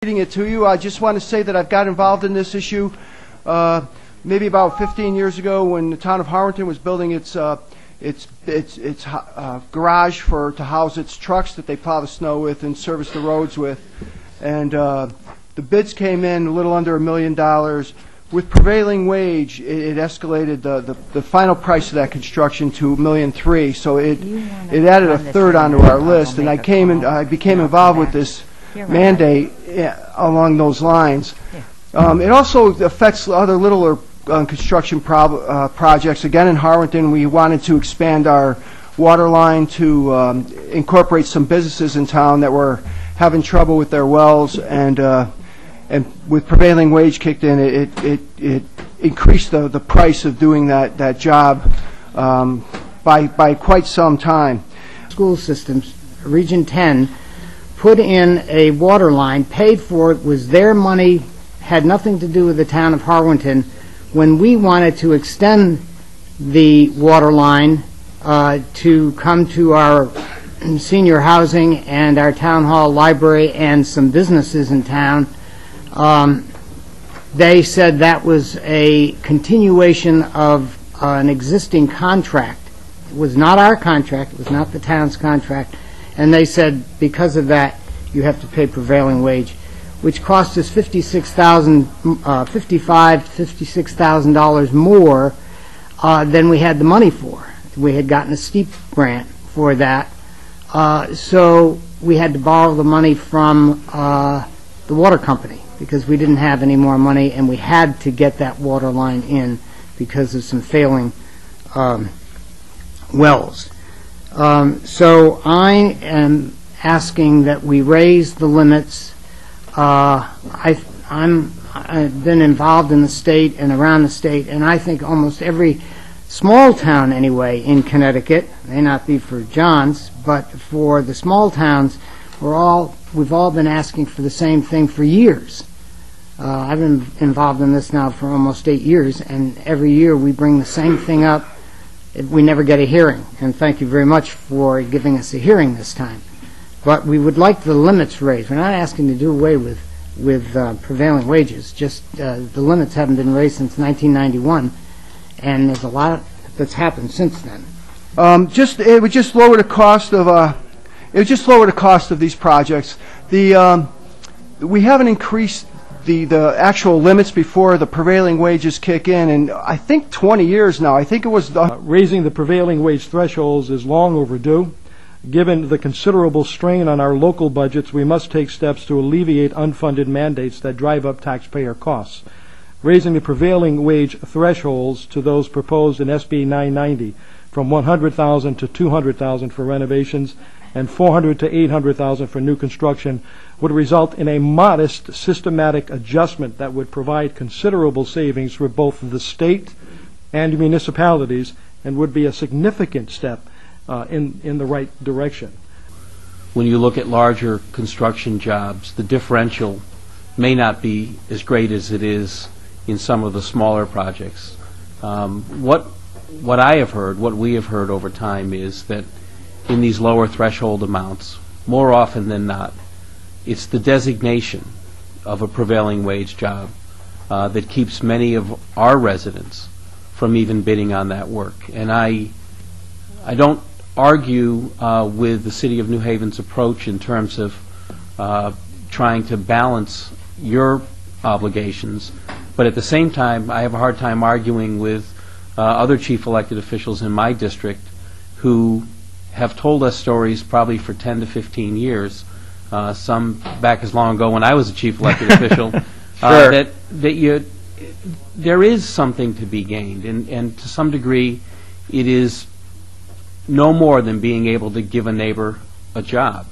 Reading it to you, I just want to say that I've got involved in this issue maybe about 15 years ago when the town of Harwinton was building its garage to house its trucks that they plow the snow with and service the roads with. And the bids came in a little under $1 million. With prevailing wage, it escalated the final price of that construction to $1.3 million. So it added a third onto our list, and I became involved with this mandate along those lines. It also affects other littler construction projects. Again, in Harwinton, we wanted to expand our water line to incorporate some businesses in town that were having trouble with their wells, and with prevailing wage kicked in, it increased the price of doing that job by quite some time. School systems, Region 10, put in a water line, paid for it, was their money, had nothing to do with the town of Harwinton. When we wanted to extend the water line to come to our senior housing and our town hall library and some businesses in town, they said that was a continuation of an existing contract. It was not our contract, it was not the town's contract, and they said because of that you have to pay prevailing wage, which cost us $55,000 to $56,000 more than we had the money for. We had gotten a steep grant for that, so we had to borrow the money from the water company because we didn't have any more money, and we had to get that water line in because of some failing wells. So I am asking that we raise the limits. I've been involved in the state and around the state, and I think almost every small town anyway in Connecticut, may not be for John's, but for the small towns, we've all been asking for the same thing for years. I've been involved in this now for almost 8 years, and every year we bring the same thing up. We never get a hearing, and thank you very much for giving us a hearing this time. But we would like the limits raised. We're not asking to do away with prevailing wages, just the limits haven't been raised since 1991, and there's a lot that's happened since then. It would just lower the cost of these projects. We haven't increased the actual limits before the prevailing wages kick in, and I think 20 years now. I think it was raising the prevailing wage thresholds is long overdue. Given the considerable strain on our local budgets, we must take steps to alleviate unfunded mandates that drive up taxpayer costs. Raising the prevailing wage thresholds to those proposed in SB 990 from $100,000 to $200,000 for renovations and $400,000 to $800,000 for new construction would result in a modest systematic adjustment that would provide considerable savings for both the state and municipalities and would be a significant step in the right direction. When you look at larger construction jobs, the differential may not be as great as it is in some of the smaller projects. What I have heard, what we have heard over time is that in these lower threshold amounts, more often than not, it's the designation of a prevailing wage job that keeps many of our residents from even bidding on that work. And I don't argue with the City of New Haven's approach in terms of trying to balance your obligations, but at the same time I have a hard time arguing with other chief elected officials in my district who have told us stories probably for 10 to 15 years, some back as long ago when I was a chief elected official, sure. There is something to be gained, and to some degree it is no more than being able to give a neighbor a job.